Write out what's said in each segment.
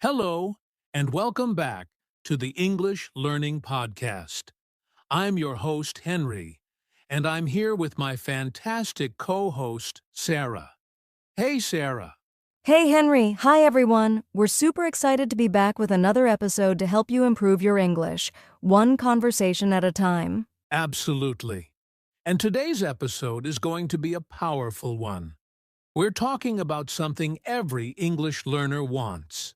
Hello, and welcome back to the English Learning Podcast. I'm your host, Henry, and I'm here with my fantastic co-host, Sarah. Hey, Sarah. Hey Henry, hi everyone. We're super excited to be back with another episode to help you improve your English, one conversation at a time. Absolutely. And today's episode is going to be a powerful one. We're talking about something every English learner wants: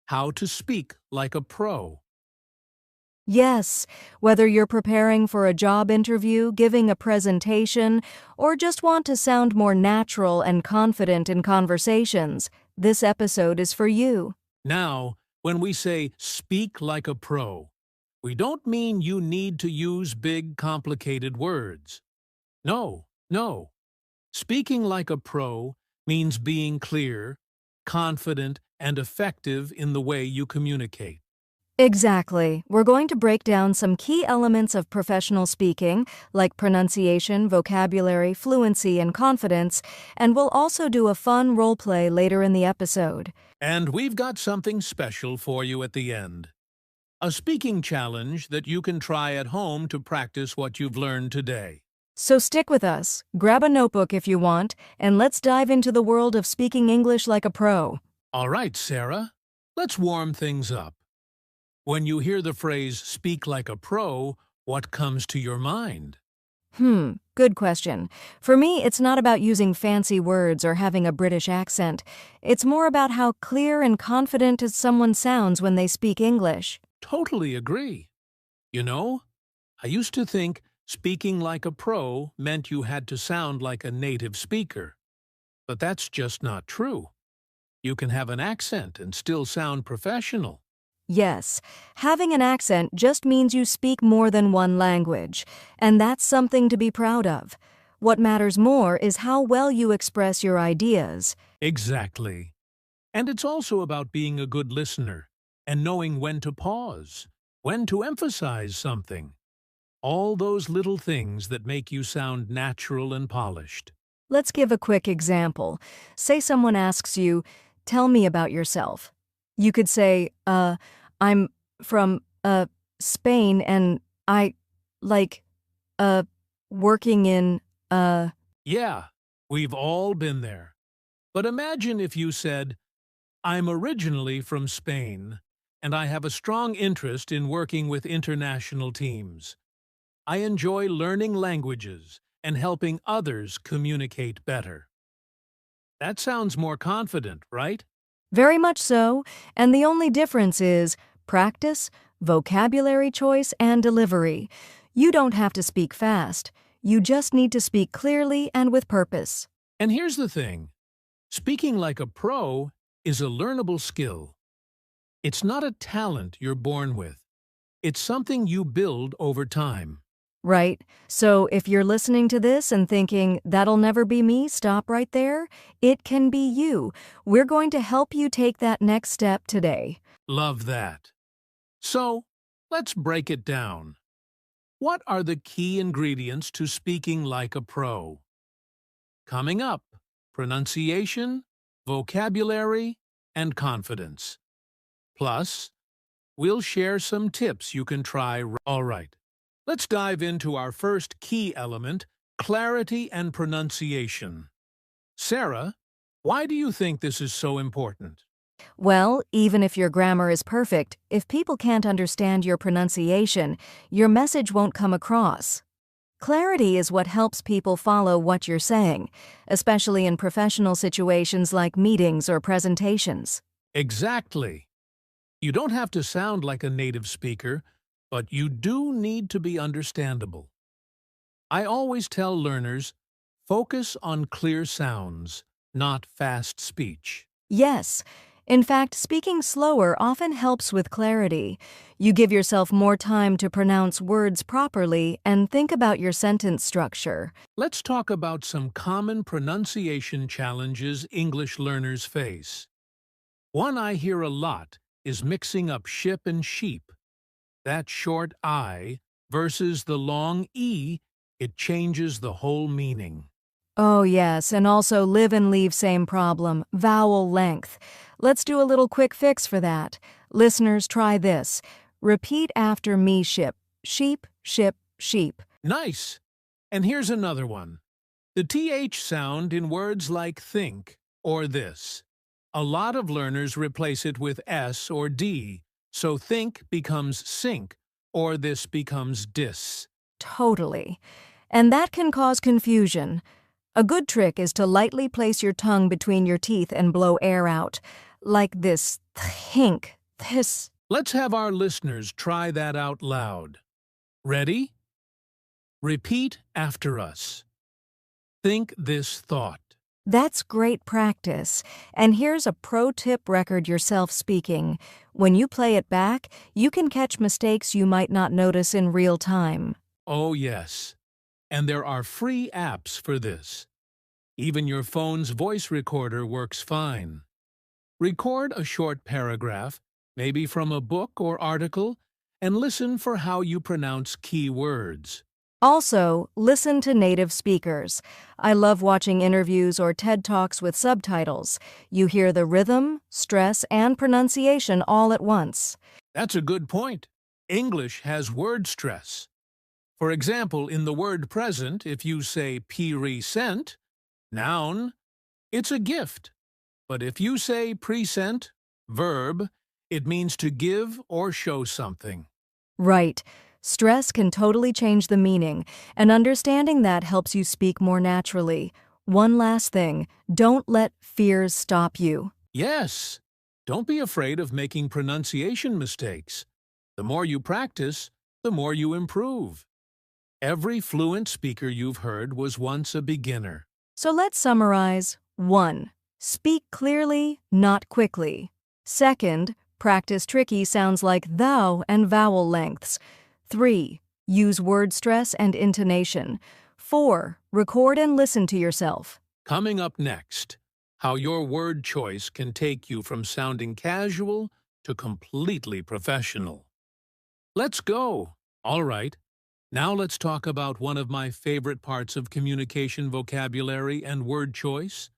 how to speak like a pro. Yes, whether you're preparing for a job interview, giving a presentation, or just want to sound more natural and confident in conversations, this episode is for you. Now, when we say speak like a pro, we don't mean you need to use big, complicated words. No. Speaking like a pro means being clear, confident, and effective in the way you communicate. Exactly. We're going to break down some key elements of professional speaking, like pronunciation, vocabulary, fluency, and confidence, and we'll also do a fun role play later in the episode. And we've got something special for you at the end: a speaking challenge that you can try at home to practice what you've learned today. So stick with us, grab a notebook if you want, and let's dive into the world of speaking English like a pro. All right, Sarah, let's warm things up. When you hear the phrase speak like a pro, what comes to your mind? Good question. For me, it's not about using fancy words or having a British accent. It's more about how clear and confident someone sounds when they speak English. Totally agree. You know, I used to think speaking like a pro meant you had to sound like a native speaker. But that's just not true. You can have an accent and still sound professional. Yes, having an accent just means you speak more than one language, and that's something to be proud of. What matters more is how well you express your ideas. Exactly. And it's also about being a good listener and knowing when to pause, when to emphasize something. All those little things that make you sound natural and polished. Let's give a quick example. Say someone asks you, "Tell me about yourself." You could say, I'm from, Spain and I, like, working in, Yeah, we've all been there. But imagine if you said, I'm originally from Spain, and I have a strong interest in working with international teams. I enjoy learning languages and helping others communicate better. That sounds more confident, right? Very much so, and the only difference is practice, vocabulary choice, and delivery. You don't have to speak fast. You just need to speak clearly and with purpose. And here's the thing: speaking like a pro is a learnable skill. It's not a talent you're born with. It's something you build over time. Right? So if you're listening to this and thinking, "That'll never be me," stop right there. It can be you. We're going to help you take that next step today. Love that. So, let's break it down. What are the key ingredients to speaking like a pro? Coming up: pronunciation, vocabulary, and confidence. Plus, we'll share some tips you can try. All right, let's dive into our first key element: clarity and pronunciation. Sarah, why do you think this is so important? Well, even if your grammar is perfect, if people can't understand your pronunciation, your message won't come across. Clarity is what helps people follow what you're saying, especially in professional situations like meetings or presentations. Exactly. You don't have to sound like a native speaker, but you do need to be understandable. I always tell learners, focus on clear sounds, not fast speech. Yes. In fact, speaking slower often helps with clarity. You give yourself more time to pronounce words properly and think about your sentence structure. Let's talk about some common pronunciation challenges English learners face. One I hear a lot is mixing up ship and sheep. That short I versus the long E, it changes the whole meaning. Oh yes, and also live and leave same problem, vowel length. Let's do a little quick fix for that. Listeners, try this. Repeat after me, ship. Sheep, ship, sheep. Nice! And here's another one. The TH sound in words like think or this. A lot of learners replace it with S or D, so think becomes sink or this becomes dis. Totally. And that can cause confusion. A good trick is to lightly place your tongue between your teeth and blow air out. Like this think, this. Let's have our listeners try that out loud. Ready? Repeat after us. Think this thought. That's great practice. And here's a pro tip: record yourself speaking. When you play it back, you can catch mistakes you might not notice in real time. Oh yes, and there are free apps for this. Even your phone's voice recorder works fine. Record a short paragraph, maybe from a book or article, and listen for how you pronounce key words. Also, listen to native speakers. I love watching interviews or TED Talks with subtitles. You hear the rhythm, stress, and pronunciation all at once. That's a good point. English has word stress. For example, in the word present, if you say pre-sent, noun, it's a gift. But if you say present, verb, it means to give or show something. Right. Stress can totally change the meaning, and understanding that helps you speak more naturally. One last thing, don't let fears stop you. Yes, don't be afraid of making pronunciation mistakes. The more you practice, the more you improve. Every fluent speaker you've heard was once a beginner. So let's summarize. 1. Speak clearly, not quickly. 2. Practice tricky sounds like thou and vowel lengths. 3. Use word stress and intonation. 4. Record and listen to yourself. Coming up next, how your word choice can take you from sounding casual to completely professional. Let's go! All right, now let's talk about one of my favorite parts of communication vocabulary and word choice.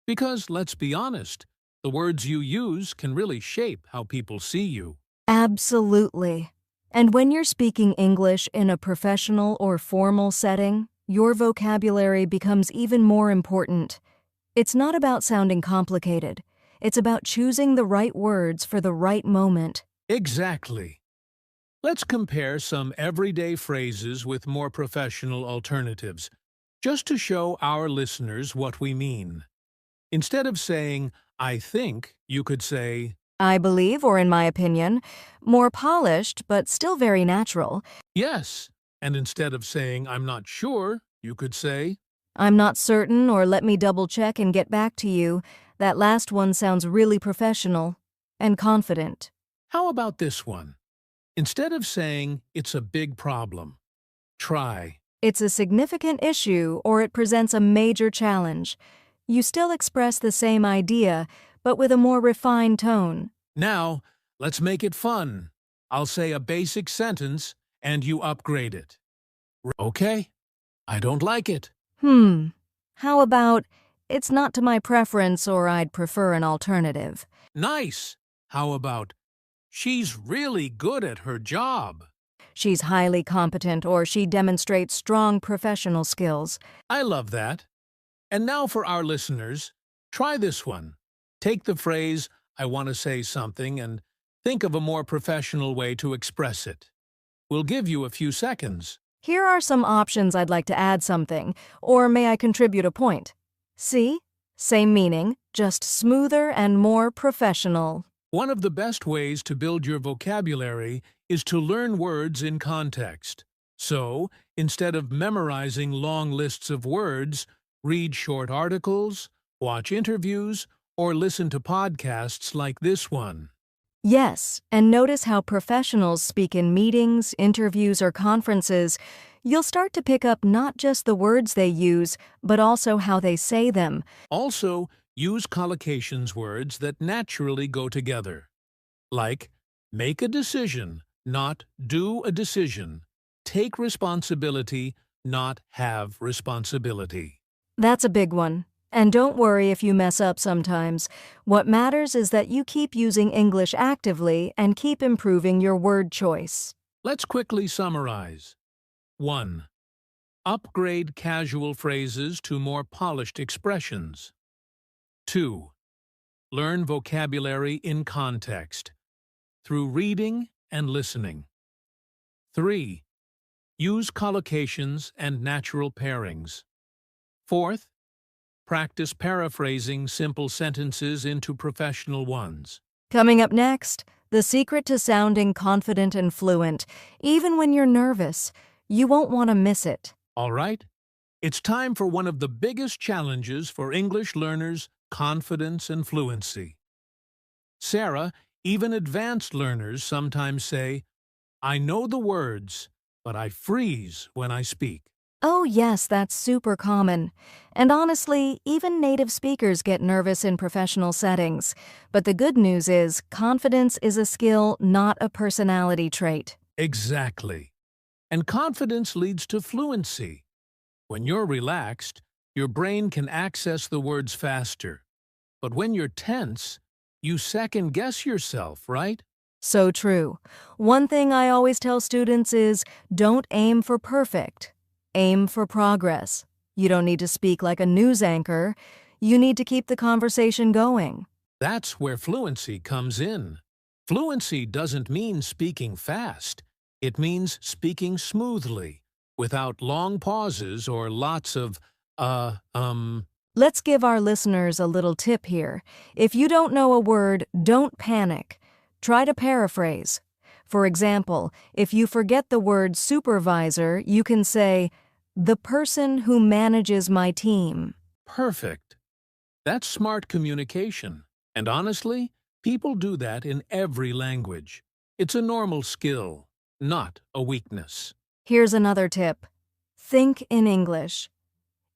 Because, let's be honest, the words you use can really shape how people see you. Absolutely. And when you're speaking English in a professional or formal setting, your vocabulary becomes even more important. It's not about sounding complicated. It's about choosing the right words for the right moment. Exactly. Let's compare some everyday phrases with more professional alternatives, just to show our listeners what we mean. Instead of saying, I think, you could say, I believe, or in my opinion, more polished but still very natural. yes. And instead of saying, I'm not sure, you could say, I'm not certain, or let me double check and get back to you. That last one sounds really professional and confident. how about this one? Instead of saying, it's a big problem, try, It's a significant issue, or it presents a major challenge. You still express the same idea, but with a more refined tone. now, let's make it fun. I'll say a basic sentence, and you upgrade it. Okay, I don't like it. How about, it's not to my preference, or I'd prefer an alternative. Nice. How about, she's really good at her job. She's highly competent, or she demonstrates strong professional skills. I love that. And now for our listeners, try this one. Take the phrase, I want to say something, and think of a more professional way to express it. We'll give you a few seconds. Here are some options. I'd like to add something, or may I contribute a point? See? Same meaning, just smoother and more professional. One of the best ways to build your vocabulary is to learn words in context. So, instead of memorizing long lists of words, read short articles, watch interviews, or listen to podcasts like this one. Yes, and notice how professionals speak in meetings, interviews, or conferences. You'll start to pick up not just the words they use, but also how they say them. Also, use collocations words that naturally go together. Like, make a decision, not do a decision. Take responsibility, not have responsibility. That's a big one. And don't worry if you mess up sometimes. What matters is that you keep using English actively and keep improving your word choice. Let's quickly summarize. 1. Upgrade casual phrases to more polished expressions. 2. Learn vocabulary in context, through reading and listening. 3. Use collocations and natural pairings. 4th, practice paraphrasing simple sentences into professional ones. Coming up next, the secret to sounding confident and fluent, even when you're nervous. You won't want to miss it. All right, it's time for one of the biggest challenges for English learners: confidence and fluency. Sarah, even advanced learners sometimes say, "I know the words, but I freeze when I speak." Oh yes, that's super common. And honestly, even native speakers get nervous in professional settings. But the good news is, confidence is a skill, not a personality trait. Exactly. And confidence leads to fluency. When you're relaxed, your brain can access the words faster. But when you're tense, you second-guess yourself, right? So true. One thing I always tell students is, don't aim for perfect. Aim for progress. You don't need to speak like a news anchor. You need to keep the conversation going. That's where fluency comes in. Fluency doesn't mean speaking fast. It means speaking smoothly, without long pauses or lots of, Let's give our listeners a little tip here. If you don't know a word, don't panic. Try to paraphrase. For example, if you forget the word supervisor, you can say, "the person who manages my team." Perfect. That's smart communication. And honestly, people do that in every language. It's a normal skill, not a weakness. Here's another tip. Think in English.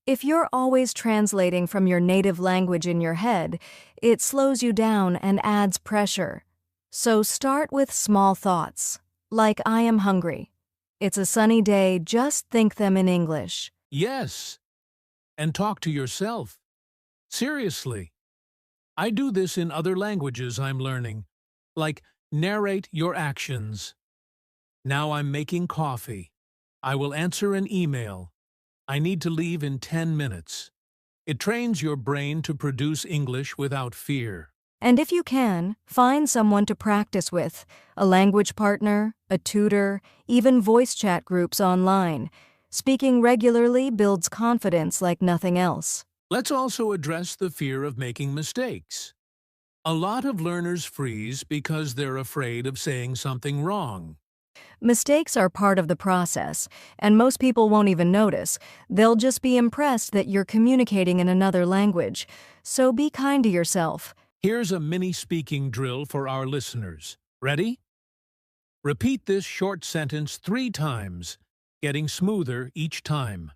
If you're always translating from your native language in your head, it slows you down and adds pressure. So start with small thoughts, like "I am hungry." It's a sunny day, just think them in English. Yes, and talk to yourself. Seriously. I do this in other languages I'm learning, like narrate your actions. Now I'm making coffee. I will answer an email. I need to leave in 10 minutes. It trains your brain to produce English without fear. And if you can, find someone to practice with, a language partner, a tutor, even voice chat groups online. Speaking regularly builds confidence like nothing else. Let's also address the fear of making mistakes. A lot of learners freeze because they're afraid of saying something wrong. Mistakes are part of the process, and most people won't even notice. They'll just be impressed that you're communicating in another language. So be kind to yourself. Here's a mini speaking drill for our listeners. Ready? Repeat this short sentence 3 times, getting smoother each time.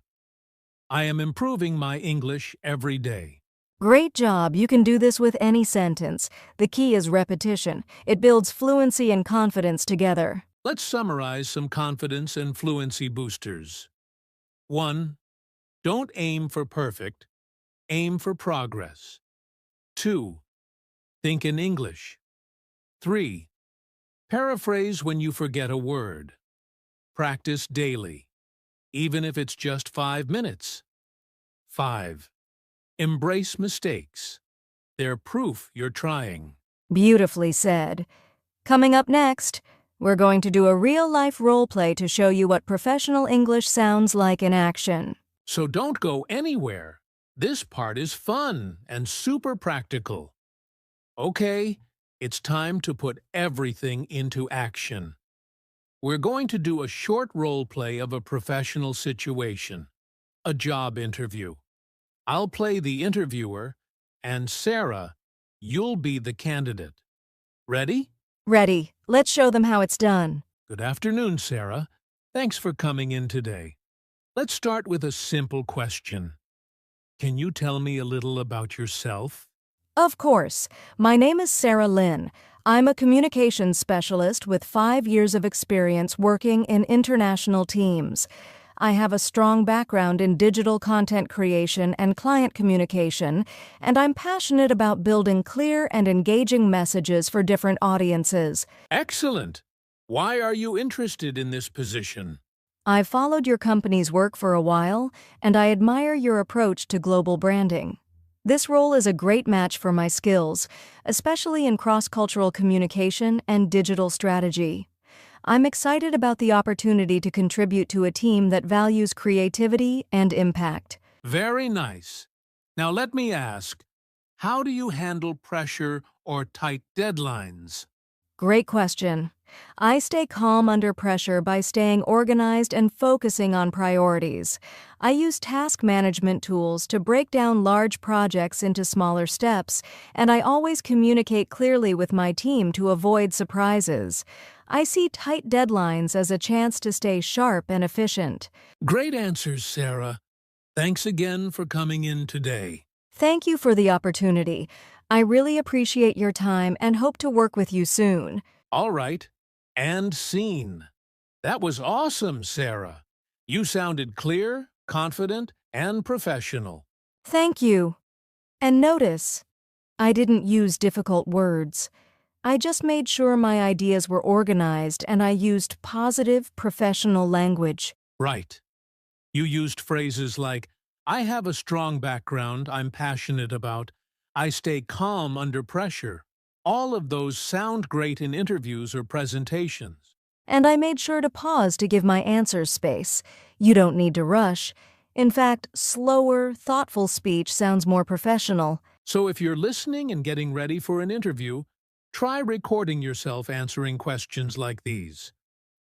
I am improving my English every day. Great job. You can do this with any sentence. The key is repetition. It builds fluency and confidence together. Let's summarize some confidence and fluency boosters. 1. Don't aim for perfect. Aim for progress. 2. Think in English. 3. Paraphrase when you forget a word. Practice daily, even if it's just 5 minutes. 5. Embrace mistakes. They're proof you're trying. Beautifully said. Coming up next, we're going to do a real-life role play to show you what professional English sounds like in action. So don't go anywhere. This part is fun and super practical. Okay, it's time to put everything into action. We're going to do a short role play of a professional situation, a job interview. I'll play the interviewer, and Sarah, you'll be the candidate. Ready? Ready. Let's show them how it's done. Good afternoon, Sarah. Thanks for coming in today. Let's start with a simple question. Can you tell me a little about yourself? Of course. My name is Sarah Lynn. I'm a communications specialist with 5 years of experience working in international teams. I have a strong background in digital content creation and client communication, and I'm passionate about building clear and engaging messages for different audiences. Excellent! Why are you interested in this position? I've followed your company's work for a while, and I admire your approach to global branding. This role is a great match for my skills, especially in cross-cultural communication and digital strategy. I'm excited about the opportunity to contribute to a team that values creativity and impact. Very nice. Now let me ask, how do you handle pressure or tight deadlines? Great question. I stay calm under pressure by staying organized and focusing on priorities. I use task management tools to break down large projects into smaller steps, and I always communicate clearly with my team to avoid surprises. I see tight deadlines as a chance to stay sharp and efficient. Great answers, Sarah. Thanks again for coming in today. Thank you for the opportunity. I really appreciate your time and hope to work with you soon. All right. And scene. That was awesome, Sarah. You sounded clear, confident, and professional. Thank you. And notice, I didn't use difficult words. I just made sure my ideas were organized and I used positive, professional language. Right. You used phrases like, I have a strong background I'm passionate about. I stay calm under pressure. All of those sound great in interviews or presentations. And I made sure to pause to give my answers space. You don't need to rush. In fact, slower, thoughtful speech sounds more professional. So if you're listening and getting ready for an interview, try recording yourself answering questions like these.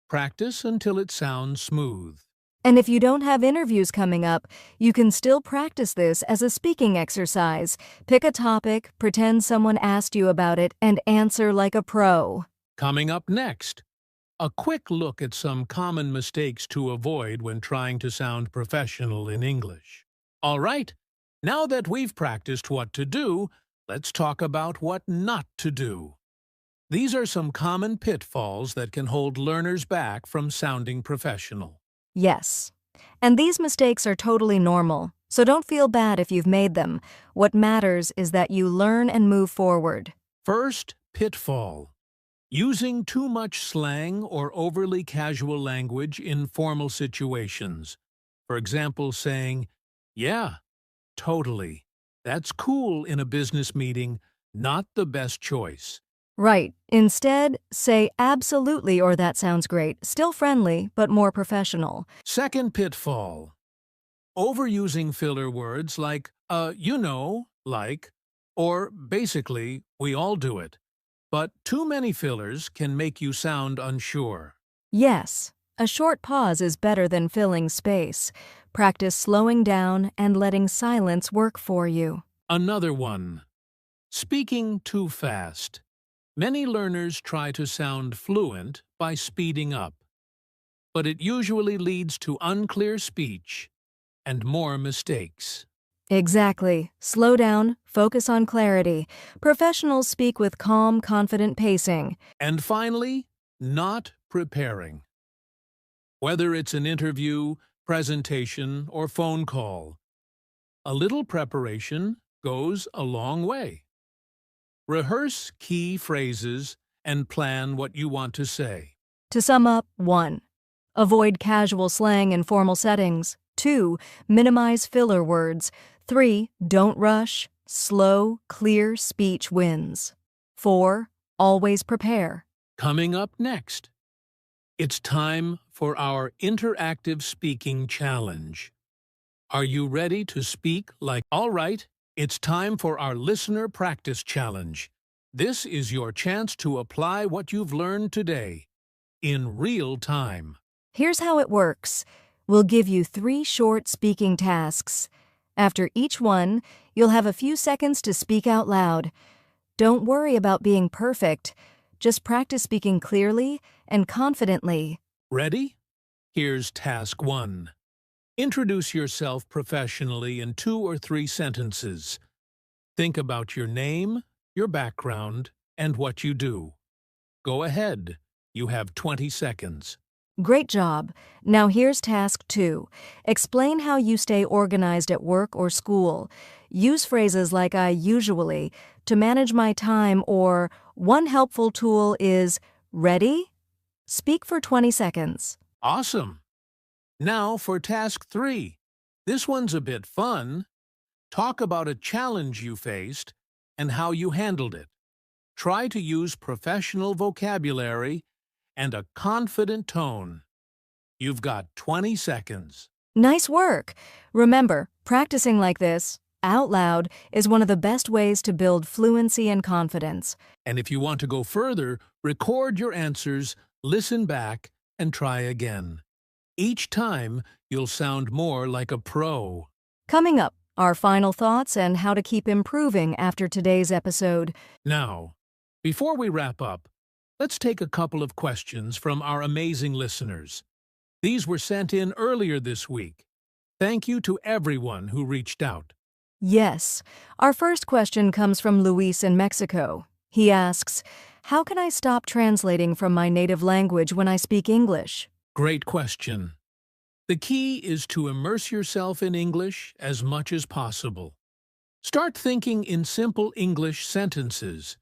Practice until it sounds smooth. And if you don't have interviews coming up, you can still practice this as a speaking exercise. Pick a topic, pretend someone asked you about it, and answer like a pro. Coming up next, a quick look at some common mistakes to avoid when trying to sound professional in English. All right, now that we've practiced what to do, let's talk about what not to do. These are some common pitfalls that can hold learners back from sounding professional. Yes. And these mistakes are totally normal, so don't feel bad if you've made them. What matters is that you learn and move forward. First pitfall: using too much slang or overly casual language in formal situations. For example, saying, "Yeah, totally. That's cool in a business meeting, not the best choice." Right. Instead, say absolutely or that sounds great, still friendly, but more professional. Second pitfall: overusing filler words like, like, or basically, we all do it. But too many fillers can make you sound unsure. Yes, a short pause is better than filling space. Practice slowing down and letting silence work for you. Another one: speaking too fast. Many learners try to sound fluent by speeding up, but it usually leads to unclear speech and more mistakes. Exactly. Slow down, focus on clarity. Professionals speak with calm, confident pacing. And finally, not preparing. Whether it's an interview, presentation, or phone call, a little preparation goes a long way. Rehearse key phrases and plan what you want to say. To sum up, 1. Avoid casual slang in formal settings. 2. Minimize filler words. 3. Don't rush. Slow, clear speech wins. 4. Always prepare. Coming up next, it's time for our interactive speaking challenge. Are you ready to speak like... All right, it's time for our listener practice challenge. This is your chance to apply what you've learned today in real time. Here's how it works. We'll give you 3 short speaking tasks. After each one, you'll have a few seconds to speak out loud. Don't worry about being perfect. Just practice speaking clearly and confidently. Ready? Here's task 1. Introduce yourself professionally in 2 or 3 sentences. Think about your name, your background, and what you do. Go ahead. You have 20 seconds. Great job. Now here's task 2. Explain how you stay organized at work or school. Use phrases like I usually, to manage my time, or one helpful tool is ready? Speak for 20 seconds. Awesome! Now for task 3. This one's a bit fun. Talk about a challenge you faced and how you handled it. Try to use professional vocabulary and a confident tone. You've got 20 seconds. Nice work! Remember, practicing like this, out loud, is one of the best ways to build fluency and confidence. And if you want to go further, record your answers, listen back, and try again. Each time, you'll sound more like a pro. Coming up, our final thoughts and how to keep improving after today's episode. Now, before we wrap up, let's take a couple of questions from our amazing listeners. These were sent in earlier this week. Thank you to everyone who reached out. Yes. Our first question comes from Luis in Mexico. He asks, how can I stop translating from my native language when I speak English? Great question. The key is to immerse yourself in English as much as possible. Start thinking in simple English sentences,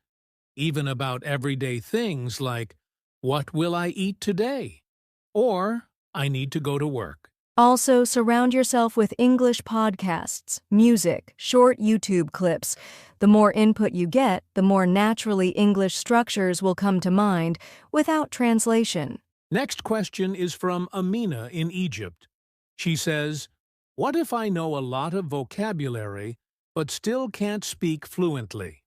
even about everyday things like, what will I eat today? Or, I need to go to work. Also, surround yourself with English podcasts, music, short YouTube clips. The more input you get, the more naturally English structures will come to mind without translation. Next question is from Amina in Egypt. She says, what if I know a lot of vocabulary but still can't speak fluently?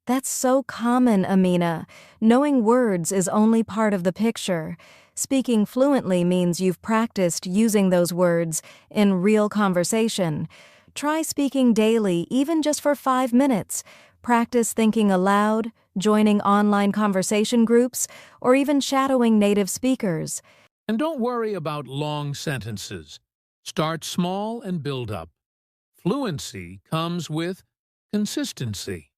That's so common, Amina. Knowing words is only part of the picture. Speaking fluently means you've practiced using those words in real conversation. Try speaking daily, even just for 5 minutes. Practice thinking aloud, joining online conversation groups, or even shadowing native speakers. And don't worry about long sentences. Start small and build up. Fluency comes with consistency.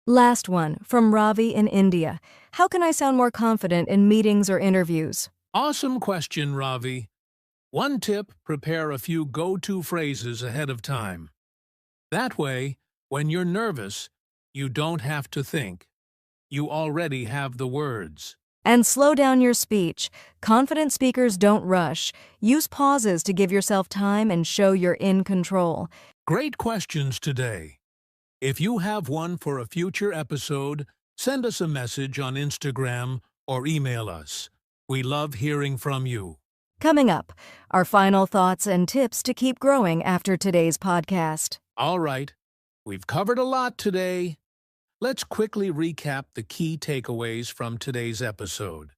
Last one, from Ravi in India. How can I sound more confident in meetings or interviews? Awesome question, Ravi. One tip, prepare a few go-to phrases ahead of time. That way, when you're nervous, you don't have to think. You already have the words. And slow down your speech. Confident speakers don't rush. Use pauses to give yourself time and show you're in control. Great questions today. If you have one for a future episode, send us a message on Instagram or email us. We love hearing from you. Coming up, our final thoughts and tips to keep growing after today's podcast. All right, we've covered a lot today. Let's quickly recap the key takeaways from today's episode,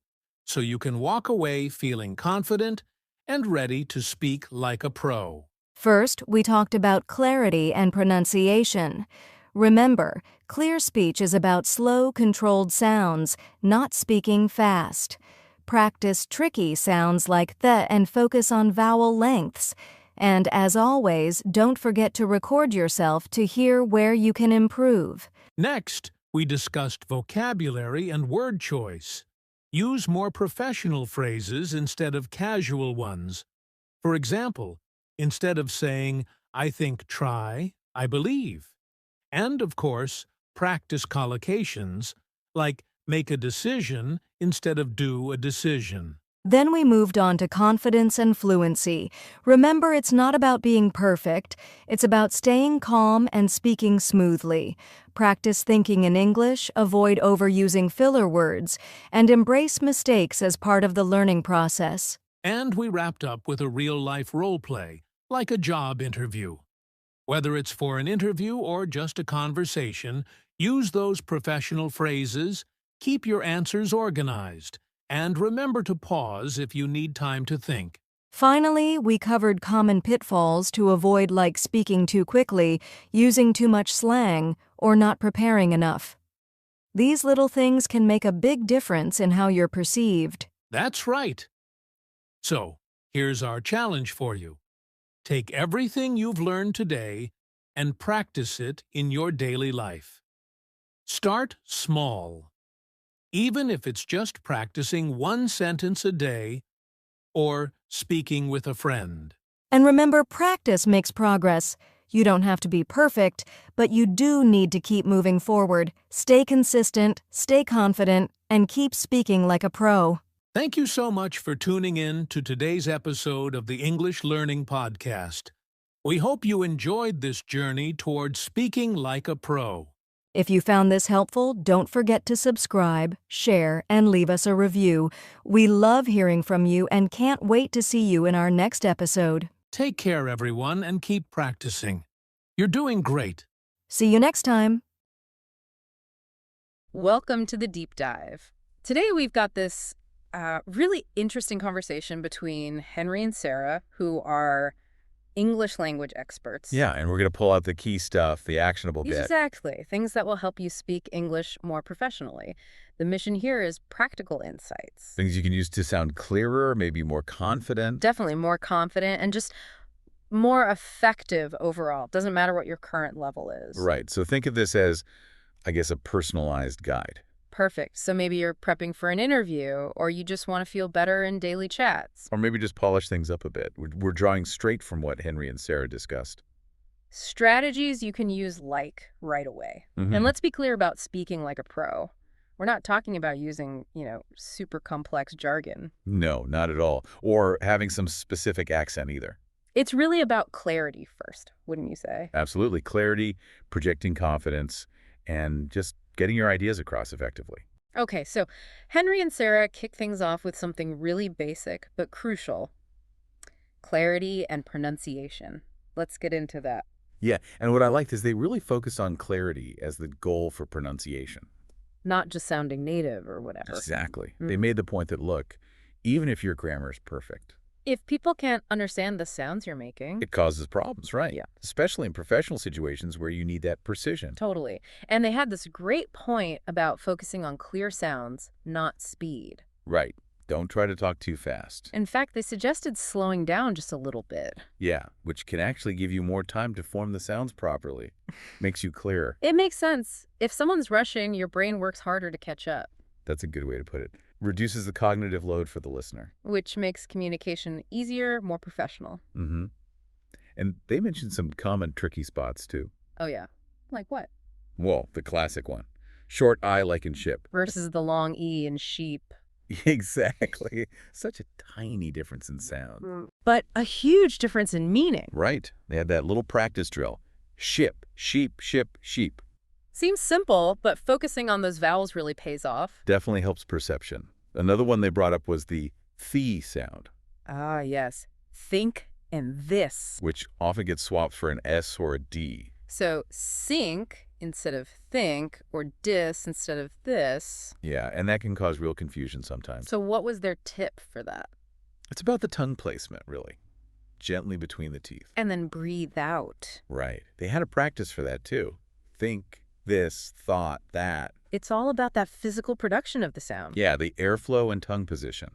so you can walk away feeling confident and ready to speak like a pro. First, we talked about clarity and pronunciation. Remember, clear speech is about slow, controlled sounds, not speaking fast. Practice tricky sounds like the and focus on vowel lengths. And as always, don't forget to record yourself to hear where you can improve. Next, we discussed vocabulary and word choice. Use more professional phrases instead of casual ones. For example, instead of saying, I think try, I believe. And, of course, practice collocations, like make a decision instead of do a decision. Then we moved on to confidence and fluency. Remember, it's not about being perfect. It's about staying calm and speaking smoothly. Practice thinking in English, avoid overusing filler words, and embrace mistakes as part of the learning process. And we wrapped up with a real-life role play, like a job interview. Whether it's for an interview or just a conversation, use those professional phrases, keep your answers organized, and remember to pause if you need time to think. Finally, we covered common pitfalls to avoid, like speaking too quickly, using too much slang, or not preparing enough. These little things can make a big difference in how you're perceived. That's right. So, here's our challenge for you. Take everything you've learned today and practice it in your daily life. Start small. even if it's just practicing one sentence a day or speaking with a friend. And remember, practice makes progress. You don't have to be perfect, but you do need to keep moving forward. Stay consistent, stay confident, and keep speaking like a pro. Thank you so much for tuning in to today's episode of the English Learning Podcast. We hope you enjoyed this journey towards speaking like a pro. If you found this helpful, don't forget to subscribe, share, and leave us a review. We love hearing from you and can't wait to see you in our next episode. Take care, everyone, and keep practicing. You're doing great. See you next time. Welcome to the Deep Dive. Today we've got this really interesting conversation between Henry and Sarah, who are English language experts. Yeah, and we're going to pull out the key stuff, the actionable bit. Exactly. Things that will help you speak English more professionally. The mission here is practical insights. Things you can use to sound clearer, maybe more confident. Definitely more confident and just more effective overall. Doesn't matter what your current level is. Right. So think of this as, I guess, a personalized guide. Perfect. So maybe you're prepping for an interview, or you just want to feel better in daily chats. Or maybe just polish things up a bit. We're drawing straight from what Henry and Sarah discussed. Strategies you can use right away. And let's be clear about speaking like a pro. We're not talking about using, super complex jargon. No, not at all. Or having some specific accent either. It's really about clarity first, wouldn't you say? Absolutely. Clarity, projecting confidence, and just getting your ideas across effectively. Okay, so Henry and Sarah kick things off with something really basic but crucial. Clarity and pronunciation. Let's get into that. Yeah, and what I liked is they really focused on clarity as the goal for pronunciation. Not just sounding native or whatever. Exactly. They made the point that, look, even if your grammar is perfect, if people can't understand the sounds you're making... it causes problems, right? Yeah. Especially in professional situations where you need that precision. Totally. And they had this great point about focusing on clear sounds, not speed. Right. Don't try to talk too fast. In fact, they suggested slowing down just a little bit. Yeah, which can actually give you more time to form the sounds properly. Makes you clearer. It makes sense. If someone's rushing, your brain works harder to catch up. That's a good way to put it. Reduces the cognitive load for the listener. Which makes communication easier, more professional. And they mentioned some common tricky spots, too. Oh, yeah. Like what? Well, the classic one. Short I like in ship. Versus the long E in sheep. Exactly. Such a tiny difference in sound. But a huge difference in meaning. Right. They had that little practice drill. Ship, sheep, ship, sheep. Seems simple, but focusing on those vowels really pays off. Definitely helps perception. Another one they brought up was the th sound. Ah, yes. Think and this. Which often gets swapped for an S or a D. So sink instead of think, or dis instead of this. Yeah, and that can cause real confusion sometimes. So what was their tip for that? It's about the tongue placement, really. Gently between the teeth. And then breathe out. Right. They had a practice for that, too. Think, this, thought, that. It's all about that physical production of the sound. Yeah, the airflow and tongue position.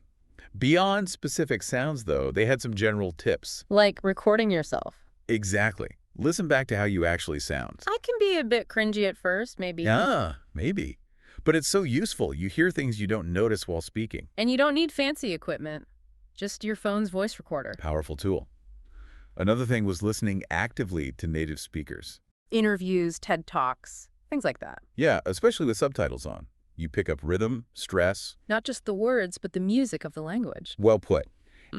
Beyond specific sounds, though, they had some general tips. Like recording yourself. Exactly. Listen back to how you actually sound. I can be a bit cringy at first, maybe. Yeah, maybe. But it's so useful. You hear things you don't notice while speaking. And you don't need fancy equipment. Just your phone's voice recorder. Powerful tool. Another thing was listening actively to native speakers. Interviews, TED Talks, things like that. Yeah, especially with subtitles on. You pick up rhythm, stress. Not just the words, but the music of the language. Well put.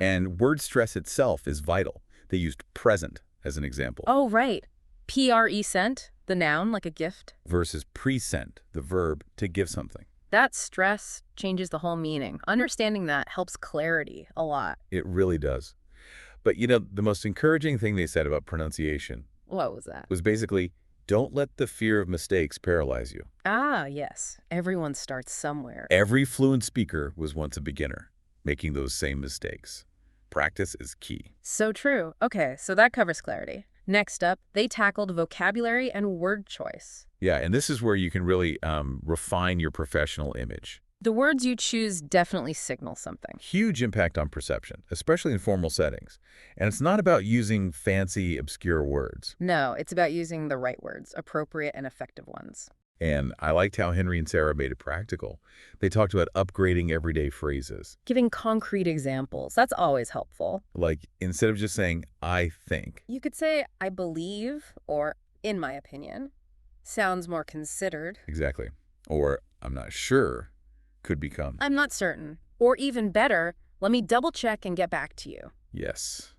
And word stress itself is vital. They used present as an example. Oh, right. Present, the noun, like a gift. Versus present, the verb to give something. That stress changes the whole meaning. Understanding that helps clarity a lot. It really does. But, the most encouraging thing they said about pronunciation What was that? was basically, don't let the fear of mistakes paralyze you. Ah, yes. Everyone starts somewhere. Every fluent speaker was once a beginner, making those same mistakes. Practice is key. So true. Okay, so that covers clarity. Next up, they tackled vocabulary and word choice. Yeah, and this is where you can really refine your professional image. The words you choose definitely signal something. Huge impact on perception, especially in formal settings. And it's not about using fancy, obscure words. No, it's about using the right words, appropriate and effective ones. And I liked how Henry and Sarah made it practical. They talked about upgrading everyday phrases. Giving concrete examples, that's always helpful. Like, instead of just saying, I think. You could say, I believe, or in my opinion. Sounds more considered. Exactly. Or, I'm not sure, could become. I'm not certain. Or even better, let me double check and get back to you. Yes.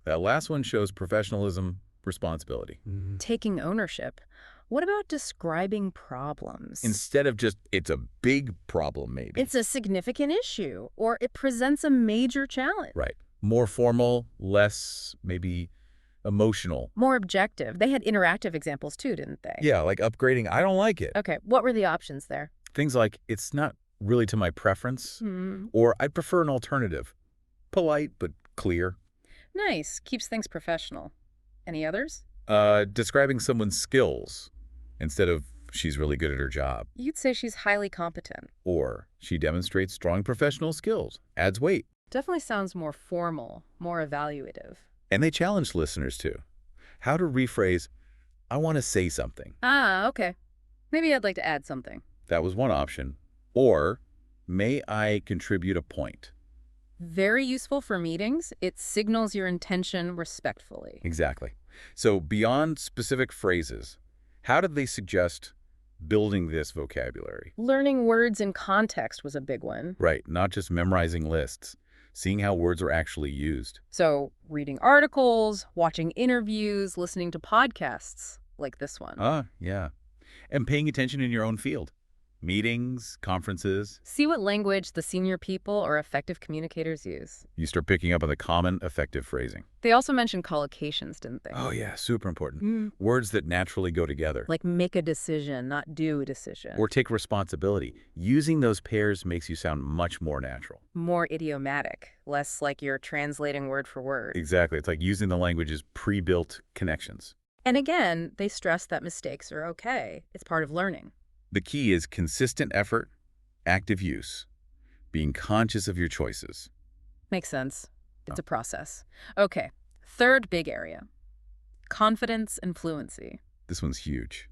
That last one shows professionalism, responsibility. Taking ownership. What about describing problems? Instead of just, it's a big problem, maybe. It's a significant issue, or it presents a major challenge. Right. More formal, less, maybe, emotional. More objective. They had interactive examples too, didn't they? Yeah, like upgrading, I don't like it. Okay, what were the options there? Things like, it's not really to my preference, or I'd prefer an alternative. Polite, but clear. Nice. Keeps things professional. Any others? Describing someone's skills instead of she's really good at her job. You'd say she's highly competent. Or she demonstrates strong professional skills, adds weight. Definitely sounds more formal, more evaluative. And they challenge listeners too. How to rephrase, I want to say something. Ah, okay. Maybe I'd like to add something. That was one option. Or, may I contribute a point? Very useful for meetings. It signals your intention respectfully. Exactly. So beyond specific phrases, how did they suggest building this vocabulary? Learning words in context was a big one. Right, not just memorizing lists, seeing how words are actually used. So reading articles, watching interviews, listening to podcasts like this one. Yeah. And paying attention in your own field. Meetings, conferences. See what language the senior people or effective communicators use. You start picking up on the common, effective phrasing. They also mentioned collocations, didn't they? Oh, yeah, super important. Words that naturally go together. Like make a decision, not do a decision. Or take responsibility. Using those pairs makes you sound much more natural. More idiomatic, less like you're translating word for word. Exactly. It's like using the language's pre-built connections. And again, they stress that mistakes are okay. It's part of learning. The key is consistent effort, active use, being conscious of your choices. Makes sense. It's a process. Okay, third big area. Confidence and fluency. This one's huge.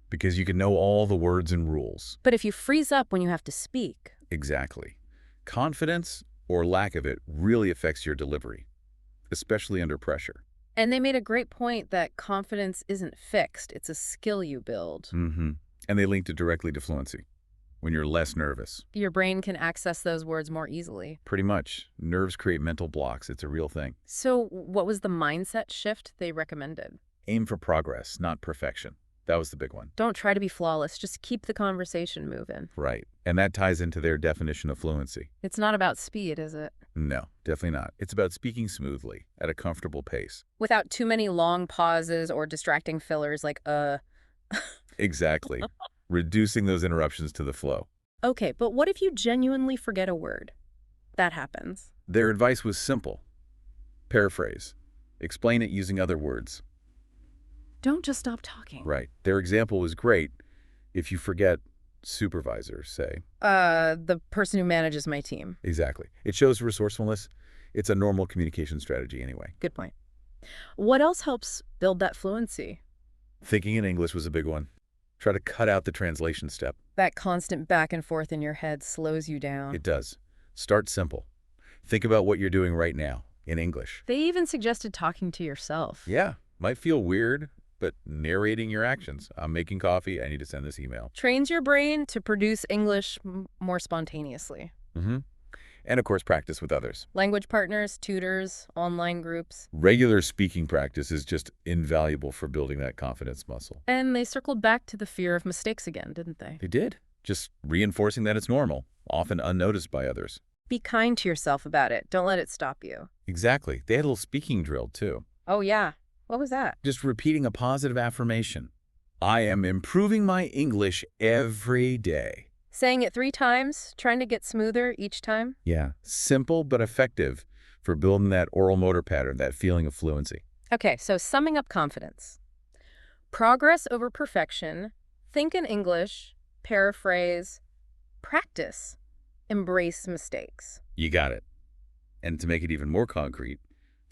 Because you can know all the words and rules. But if you freeze up when you have to speak. Exactly. Confidence, or lack of it, really affects your delivery, especially under pressure. And they made a great point that confidence isn't fixed. It's a skill you build. And they linked it directly to fluency. When you're less nervous. Your brain can access those words more easily. Pretty much. Nerves create mental blocks. It's a real thing. So what was the mindset shift they recommended? Aim for progress, not perfection. That was the big one. Don't try to be flawless. Just keep the conversation moving. Right. And that ties into their definition of fluency. It's not about speed, is it? No, definitely not. It's about speaking smoothly, at a comfortable pace. Without too many long pauses or distracting fillers like, Exactly. Reducing those interruptions to the flow. Okay, but what if you genuinely forget a word? That happens. Their advice was simple. Paraphrase. Explain it using other words. Don't just stop talking. Right. Their example was great. If you forget supervisor, say. The person who manages my team. Exactly. It shows resourcefulness. It's a normal communication strategy anyway. Good point. What else helps build that fluency? Thinking in English was a big one. Try to cut out the translation step. That constant back and forth in your head slows you down. It does. Start simple. Think about what you're doing right now in English. They even suggested talking to yourself. Yeah, might feel weird, but narrating your actions. I'm making coffee. I need to send this email. Trains your brain to produce English more spontaneously. And of course, practice with others. Language partners, tutors, online groups. Regular speaking practice is just invaluable for building that confidence muscle. And they circled back to the fear of mistakes again, didn't they? They did. Just reinforcing that it's normal, often unnoticed by others. Be kind to yourself about it. Don't let it stop you. Exactly. They had a little speaking drill, too. Oh, yeah. What was that? Just repeating a positive affirmation. I am improving my English every day. Saying it 3 times, trying to get smoother each time. Yeah, simple but effective for building that oral motor pattern, that feeling of fluency. Okay, so summing up confidence. Progress over perfection. Think in English. Paraphrase. Practice. Embrace mistakes. You got it. And to make it even more concrete,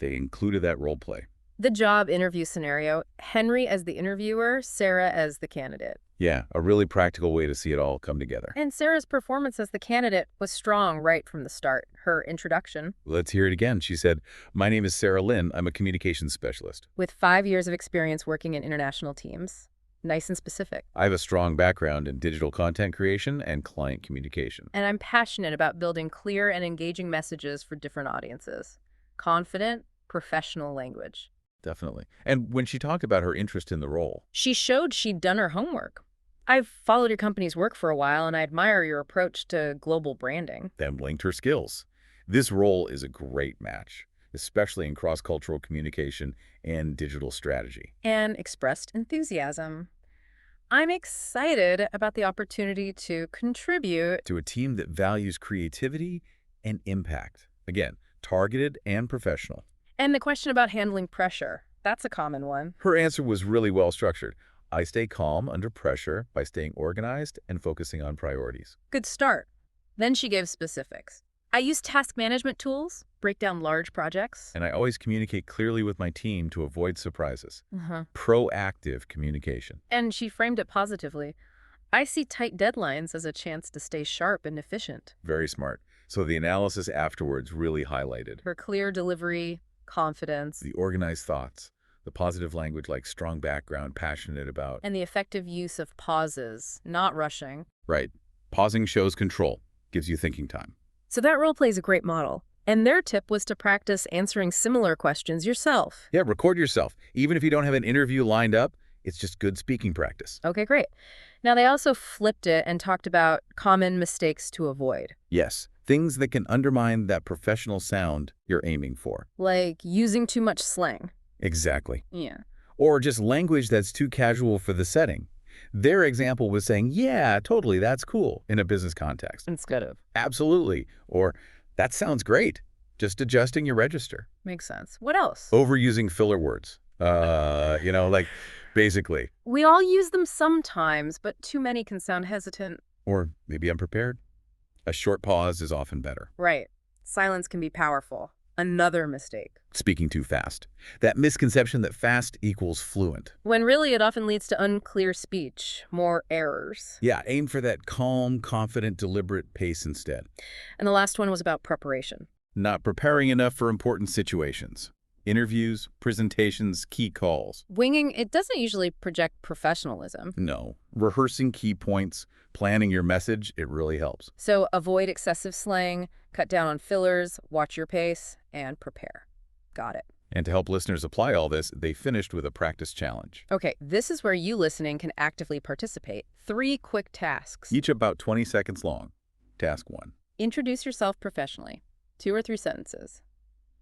they included that role play. The job interview scenario. Henry as the interviewer, Sarah as the candidate. Yeah, a really practical way to see it all come together. And Sarah's performance as the candidate was strong right from the start. Her introduction, Let's hear it again. She said, "My name is Sarah Lynn. I'm a communications specialist. with 5 years of experience working in international teams. Nice and specific. I have a strong background in digital content creation and client communication." And I'm passionate about building clear and engaging messages for different audiences. Confident, professional language. Definitely. And when she talked about her interest in the role, She showed she'd done her homework. I've followed your company's work for a while, and I admire your approach to global branding. then linked her skills. This role is a great match, especially in cross-cultural communication and digital strategy. And expressed enthusiasm. I'm excited about the opportunity to contribute. To a team that values creativity and impact. Again, targeted and professional. And the question about handling pressure. That's a common one. Her answer was really well structured. I stay calm under pressure by staying organized and focusing on priorities. Good start. Then she gave specifics. I use task management tools, break down large projects. And I always communicate clearly with my team to avoid surprises. Uh-huh. Proactive communication. And she framed it positively. I see tight deadlines as a chance to stay sharp and efficient. Very smart. So the analysis afterwards really highlighted Her clear delivery, confidence, the organized thoughts, the positive language like strong background, passionate about. and the effective use of pauses, not rushing. Right. Pausing shows control, gives you thinking time. So that role plays a great model. And their tip was to practice answering similar questions yourself. Yeah, record yourself. Even if you don't have an interview lined up, it's just good speaking practice. Okay, great. Now, they also flipped it and talked about common mistakes to avoid, Yes, things that can undermine that professional sound you're aiming for. like using too much slang. Exactly. Yeah. Or just language that's too casual for the setting. Their example was saying, yeah, totally, that's cool, in a business context. Instead of. Absolutely. Or, that sounds great. Just adjusting your register. Makes sense. What else? Overusing filler words. Like, basically. We all use them sometimes, but too many can sound hesitant. Or maybe unprepared. A short pause is often better. Right. Silence can be powerful. Another mistake. Speaking too fast. That misconception that fast equals fluent. When really it often leads to unclear speech, more errors. Yeah, aim for that calm, confident, deliberate pace instead. And the last one was about preparation. Not preparing enough for important situations. Interviews, presentations, key calls. Winging, it doesn't usually project professionalism. No. Rehearsing key points, planning your message, it really helps. So avoid excessive slang, cut down on fillers, watch your pace, and prepare. Got it. And to help listeners apply all this, they finished with a practice challenge. Okay, this is where you listening can actively participate. 3 quick tasks. Each about 20 seconds long. Task 1. Introduce yourself professionally. 2 or 3 sentences.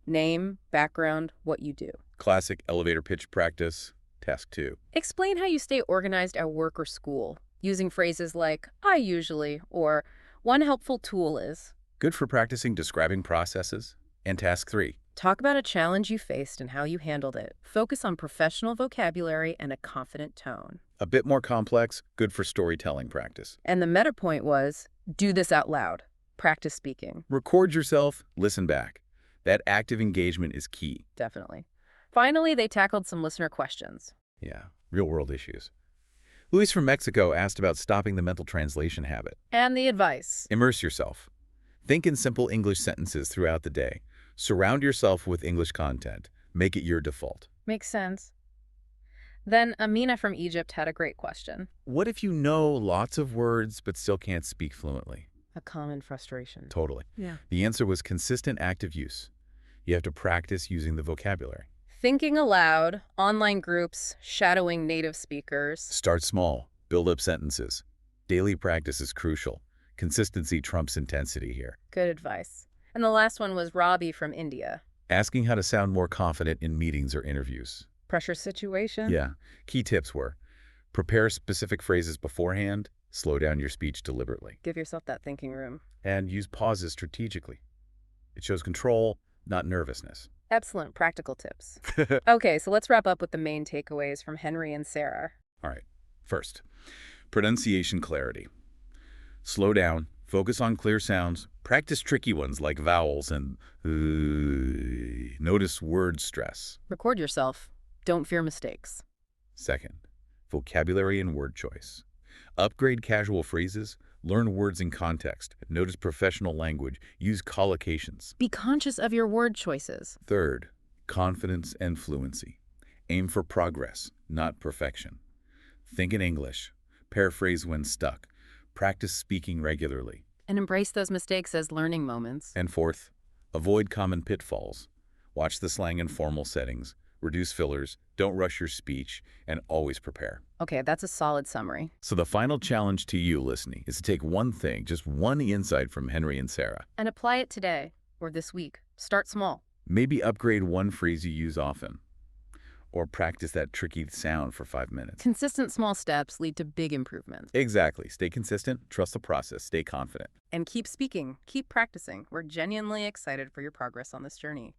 Name, background, what you do. Classic elevator pitch practice. Task 2. Explain how you stay organized at work or school, using phrases like, I usually, or one helpful tool is. Good for practicing describing processes. And task 3. Talk about a challenge you faced and how you handled it. Focus on professional vocabulary and a confident tone. A bit more complex, good for storytelling practice. And the meta point was, do this out loud. Practice speaking. Record yourself, listen back. That active engagement is key. Definitely. Finally, they tackled some listener questions. Yeah, real-world issues. Luis from Mexico asked about stopping the mental translation habit. And the advice. Immerse yourself. Think in simple English sentences throughout the day. Surround yourself with English content. Make it your default. Makes sense. Then Amina from Egypt had a great question. What if you know lots of words but still can't speak fluently? A common frustration. Totally. Yeah. The answer was consistent active use. You have to practice using the vocabulary. Thinking aloud, online groups, shadowing native speakers. Start small. Build up sentences. Daily practice is crucial. Consistency trumps intensity here. Good advice. And the last one was Robbie from India. Asking how to sound more confident in meetings or interviews. Pressure situation? Yeah. Key tips were, prepare specific phrases beforehand, slow down your speech deliberately, Give yourself that thinking room. and use pauses strategically. It shows control, not nervousness. Excellent practical tips. Okay, so let's wrap up with the main takeaways from Henry and Sarah. All right. First, pronunciation clarity. Slow down, focus on clear sounds, practice tricky ones like vowels and notice word stress. Record yourself. Don't fear mistakes. Second, vocabulary and word choice. Upgrade casual phrases, learn words in context, notice professional language, use collocations. Be conscious of your word choices. Third, confidence and fluency. Aim for progress, not perfection. Think in English. Paraphrase when stuck. Practice speaking regularly. And embrace those mistakes as learning moments. And fourth, avoid common pitfalls. Watch the slang in formal settings. Reduce fillers, don't rush your speech, and always prepare. Okay, that's a solid summary. So the final challenge to you listening is to take one thing, just one insight from Henry and Sarah. And apply it today or this week. Start small. Maybe upgrade one phrase you use often, or practice that tricky sound for 5 minutes. Consistent small steps lead to big improvements. Exactly. Stay consistent, trust the process, stay confident. And keep speaking, keep practicing. We're genuinely excited for your progress on this journey.